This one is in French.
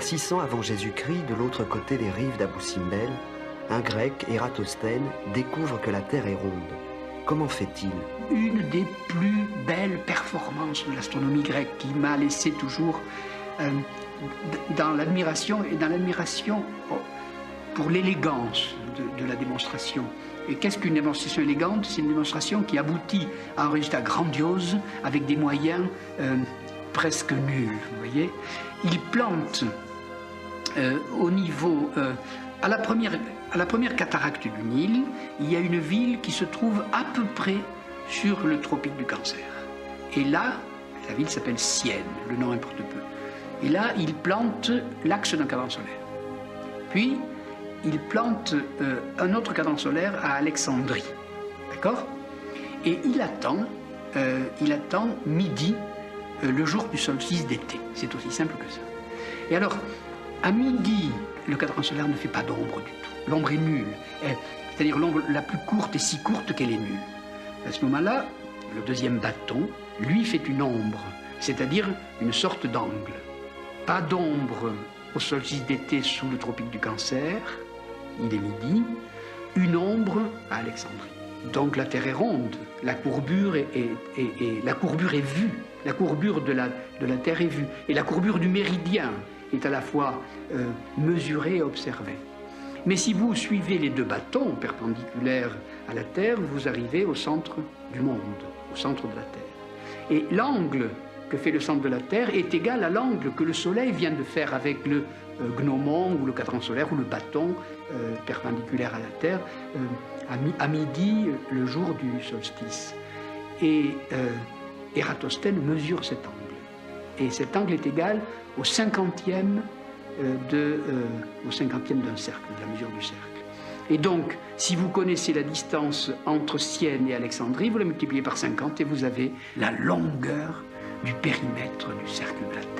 Vers 600 avant Jésus-Christ, de l'autre côté des rives d'Abou Simbel, un grec, Ératosthène, découvre que la Terre est ronde. Comment fait-il? Une des plus belles performances de l'astronomie grecque qui m'a laissé toujours dans l'admiration pour l'élégance de la démonstration. Et qu'est-ce qu'une démonstration élégante? C'est une démonstration qui aboutit à un résultat grandiose avec des moyens presque nuls. Vous voyez, il plante au niveau à la première cataracte du Nil, il y a une ville qui se trouve à peu près sur le tropique du Cancer. Et là, la ville s'appelle Syène, le nom importe peu. Et là, il plante l'axe d'un cadran solaire. Puis, il plante un autre cadran solaire à Alexandrie. D'accord? Et il attend midi, le jour du solstice d'été. C'est aussi simple que ça. Et alors, à midi, le cadran solaire ne fait pas d'ombre du tout. L'ombre est nulle. C'est-à-dire l'ombre la plus courte est si courte qu'elle est nulle. À ce moment-là, le deuxième bâton, lui, fait une ombre, c'est-à-dire une sorte d'angle. Pas d'ombre au solstice d'été sous le tropique du Cancer, il est midi, une ombre à Alexandrie. Donc la Terre est ronde, la courbure est vue, la courbure de la Terre est vue, et la courbure du méridien est à la fois mesurée et observée. Mais si vous suivez les deux bâtons perpendiculaires à la Terre, vous arrivez au centre du monde, au centre de la Terre. Et l'angle que fait le centre de la Terre est égal à l'angle que le Soleil vient de faire avec le gnomon ou le cadran solaire ou le bâton perpendiculaire à la Terre à midi, le jour du solstice. Et Ératosthène mesure cet angle. Et cet angle est égal au 50e d'un cercle, de la mesure du cercle. Et donc, si vous connaissez la distance entre Syène et Alexandrie, vous la multipliez par 50 et vous avez la longueur du périmètre du cercle de la Terre.